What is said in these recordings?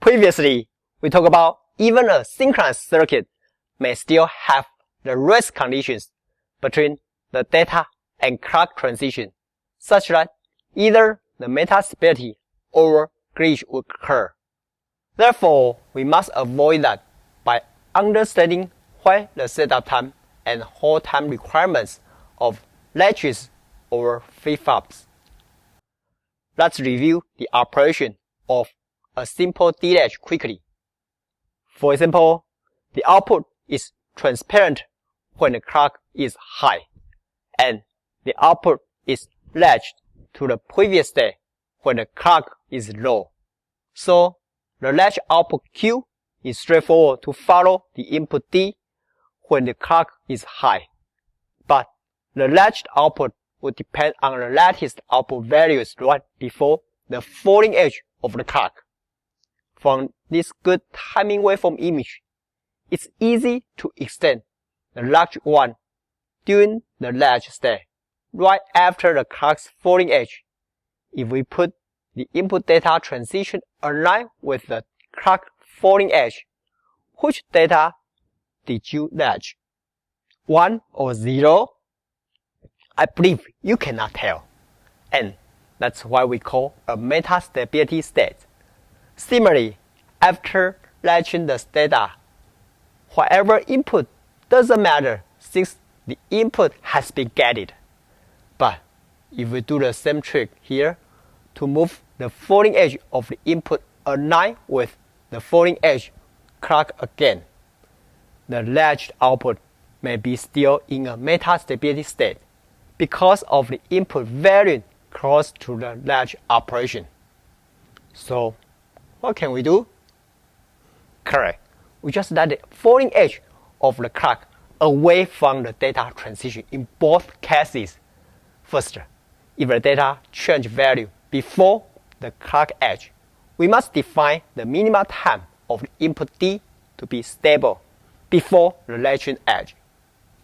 Previously, we talked about even a synchronous circuit may still have the rest conditions between the data and clock transition, such that either the metastability or glitch would occur. Therefore, we must avoid that by understanding what the setup time and hold time requirements of latches or flip-flops. Let's review the operation of a simple D-latch quickly. For example, the output is transparent when the clock is high, and the output is latched to the previous state when the clock is low. So, the latch output Q is straightforward to follow the input D when the clock is high, but the latched output would depend on the latest output values right before the falling edge of the clock. From this good timing waveform image, it's easy to extend the latch 1 during the latch state, right after the clock's falling edge. If we put the input data transition aligned with the clock falling edge, which data did you latch? 1 or 0? I believe you cannot tell, and that's why we call a metastability state. Similarly, after latching the data, whatever input doesn't matter since the input has been gathered. But if we do the same trick here to move the falling edge of the input aligned with the falling edge clock again, the latched output may be still in a metastability state because of the input value close to the latch operation. So, what can we do? Correct. We just let the falling edge of the clock away from the data transition in both cases. First, if the data change value before the clock edge, we must define the minimum time of the input D to be stable before the latching edge,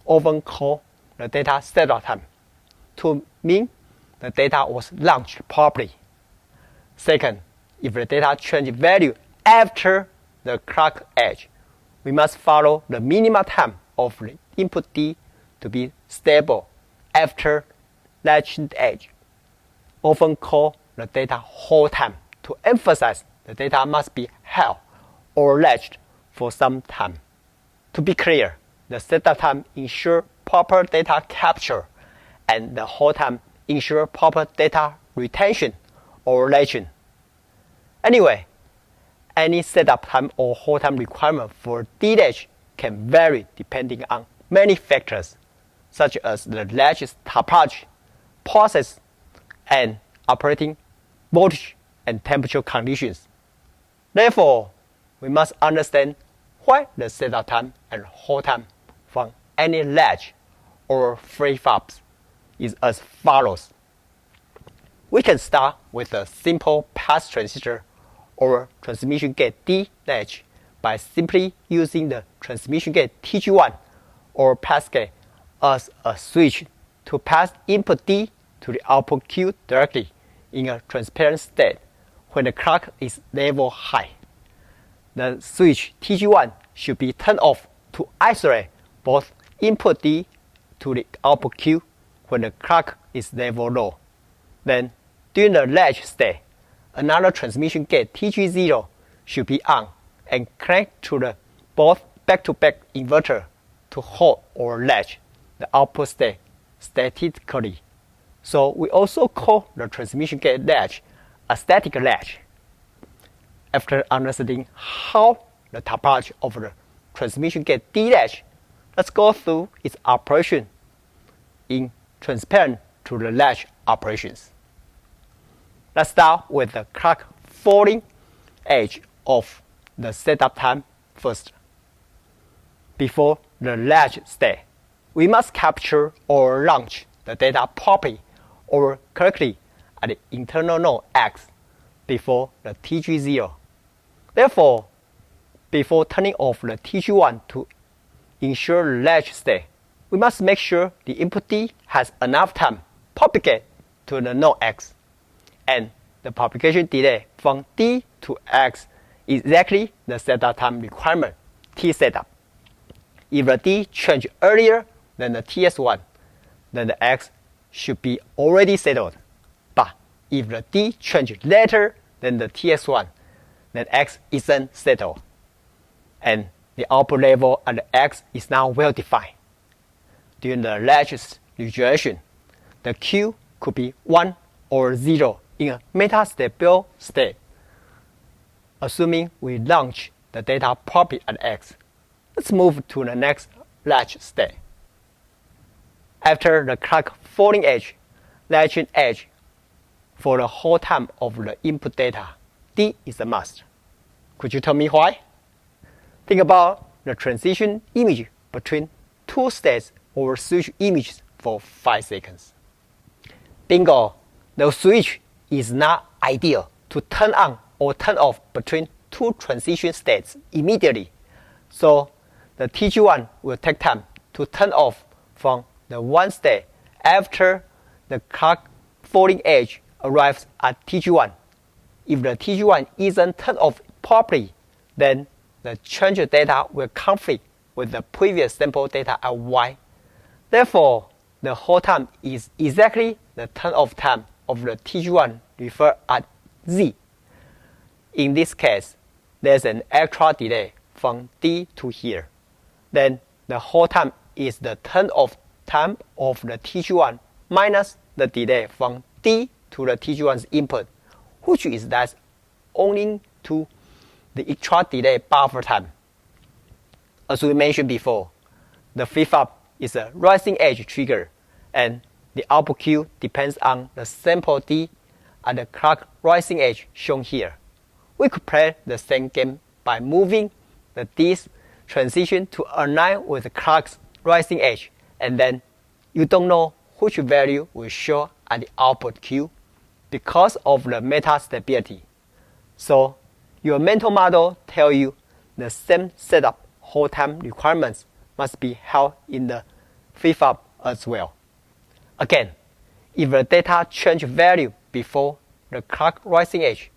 often called the data setup time, to mean the data was launched properly. Second, if the data change value after the clock edge, we must follow the minimum time of the input D to be stable after latching edge, often called the data hold time, to emphasize the data must be held or latched for some time. To be clear, the setup time ensures proper data capture, and the hold time ensures proper data retention or latching. Anyway, any setup time or hold time requirement for D-latch can vary depending on many factors, such as the latch's topology, process, and operating voltage and temperature conditions. Therefore, we must understand why the setup time and hold time from any latch or flip-flops is as follows. We can start with a simple pass transistor or transmission gate D latch by simply using the transmission gate TG1 or pass gate as a switch to pass input D to the output Q directly in a transparent state when the clock is level high. The switch TG1 should be turned off to isolate both input D to the output Q when the clock is level low. Then, during the latch state, another transmission gate TG0 should be on and connect to the both back-to-back inverter to hold or latch the output state statically. So we also call the transmission gate latch a static latch. After understanding how the topology of the transmission gate D latch, let's go through its operation in transparent to the latch operations. Let's start with the clock falling edge of the setup time first. Before the latch state, we must capture or launch the data properly or correctly at the internal node X before the TG0. Therefore, before turning off the TG1 to ensure the latch state, we must make sure the input D has enough time propagate to the node X, and the propagation delay from D to X exactly the setup time requirement, T setup. If the D changes earlier than the TS1, then the X should be already settled. But if the D changes later than the TS1, then X isn't settled. And the output level at the X is now well defined. During the latches regeneration, the Q could be 1 or 0 in a metastable state. Assuming we launch the data properly at X, let's move to the next latch state. After the clock falling edge, latching edge for the whole time of the input data, D is a must. Could you tell me why? Think about the transition image between two states or switch images for 5 seconds. Bingo! The switch is not ideal to turn on or turn off between two transition states immediately. So the TG1 will take time to turn off from the one state after the clock falling edge arrives at TG1. If the TG1 isn't turned off properly, then the change data will conflict with the previous sample data at Y. Therefore, the hold time is exactly the turn off time of the TG1 referred at Z. In this case, there's an extra delay from D to here. Then the hold time is the turn off time of the TG1 minus the delay from D to the TG1's input, which is that owing to the extra delay buffer time. As we mentioned before, the flip-flop is a rising edge trigger, and the output Q depends on the sample D at the clock rising edge shown here. We could play the same game by moving the D's transition to align with the clock's rising edge, and then you don't know which value will show at the output Q because of the metastability. So your mental model tells you the same setup hold time requirements must be held in the flip-flop as well. Again, if the data change value before the clock rising edge,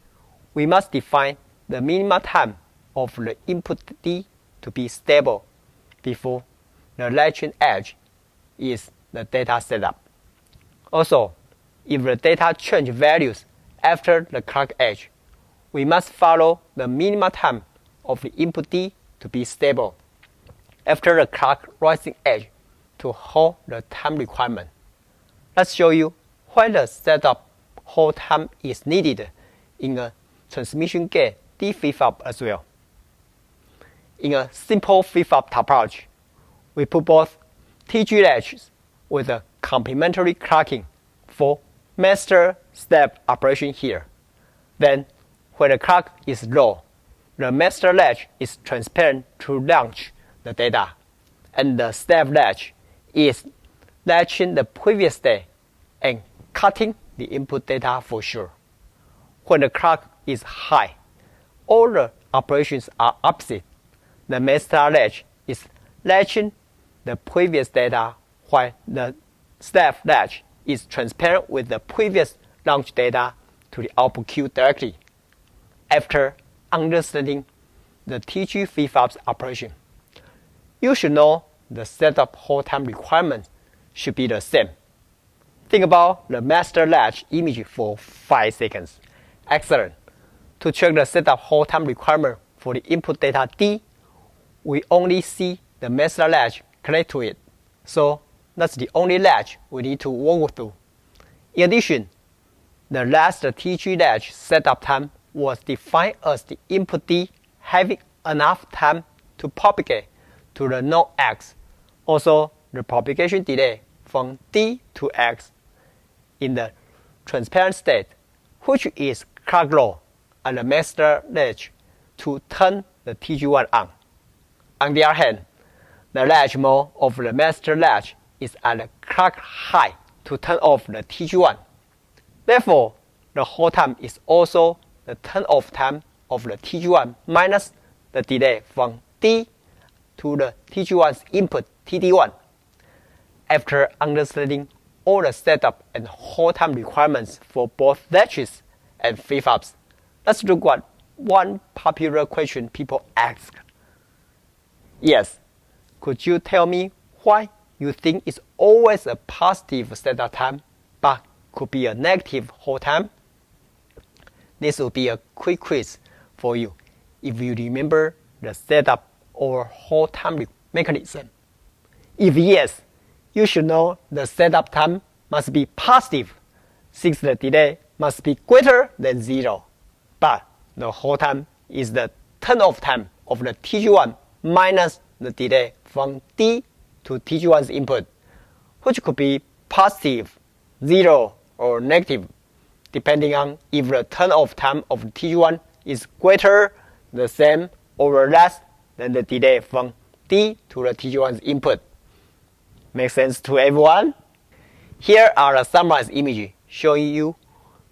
we must define the minimum time of the input D to be stable before the latching edge is the data setup. Also, if the data change values after the clock edge, we must follow the minimum time of the input D to be stable after the clock rising edge to hold the time requirement. Let's show you why the setup hold time is needed in a transmission gate D flip-flop as well. In a simple flip-flop topology, we put both TG latches with a complementary clocking for master step operation here. Then, when the clock is low, the master latch is transparent to launch the data, and the step latch is latching the previous state and cutting the input data for sure. When the clock is high, all the operations are opposite. The master latch is latching the previous data, while the step latch is transparent with the previous launch data to the output Q directly. After understanding the TG flip-flop's operation, you should know the setup hold time requirements should be the same. Think about the master latch image for 5 seconds. Excellent. To check the setup hold time requirement for the input data D, we only see the master latch connect to it. So that's the only latch we need to work through. In addition, the last TG latch setup time was defined as the input D having enough time to propagate to the node X. Also, the propagation delay from D to X in the transparent state, which is clock low at the master latch to turn the TG1 on. On the other hand, the latch mode of the master latch is at the clock high to turn off the TG1. Therefore, the hold time is also the turn off time of the TG1 minus the delay from D to the TG1's input TD1. After understanding all the setup and hold time requirements for both latches and flip-flops, let's look at one popular question people ask. Yes, could you tell me why you think it's always a positive setup time, but could be a negative hold time? This will be a quick quiz for you if you remember the setup or hold time mechanism. If yes, you should know the setup time must be positive, since the delay must be greater than 0. But the hold time is the turn-off time of the TG1 minus the delay from D to TG1's input, which could be positive, 0, or negative, depending on if the turn-off time of TG1 is greater, the same, or less than the delay from D to the TG1's input. Make sense to everyone? Here are the summarized images showing you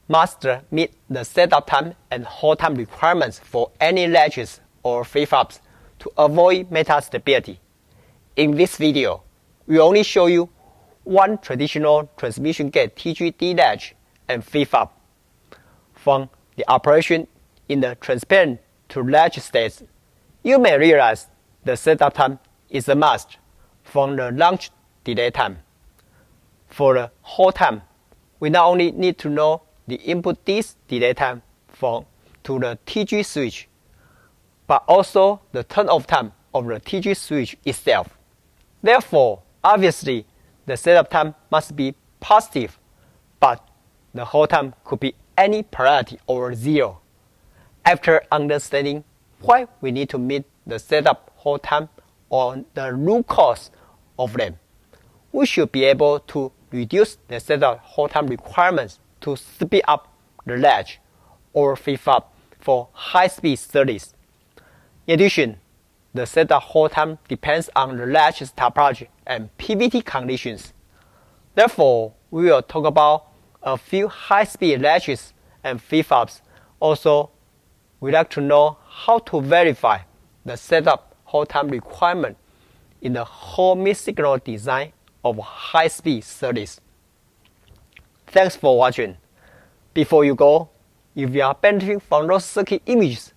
must meet the setup time and hold time requirements for any latches or flip-flops to avoid metastability. In this video, we only show you one traditional transmission gate TGD latch and flip-flop. From the operation in the transparent to latch states, you may realize the setup time is a must from the launch delay time. For the hold time, we not only need to know the input D's delay time to the TG switch, but also the turn-off time of the TG switch itself. Therefore, obviously, the setup time must be positive, but the hold time could be any polarity over 0. After understanding why we need to meet the setup hold time or the root cause of them, we should be able to reduce the setup hold time requirements to speed up the latch or flip-flop for high-speed SerDes. In addition, the setup hold time depends on the latch's topology and PVT conditions. Therefore, we will talk about a few high-speed latches and flip-flops. Also, we'd like to know how to verify the setup hold time requirement in the whole mixed-signal design of high-speed SerDes. Thanks for watching. Before you go, if you are benefiting from those circuit images,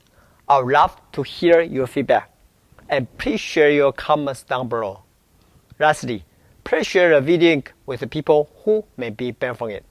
I would love to hear your feedback, and please share your comments down below. Lastly, please share the video link with the people who may be benefiting from it.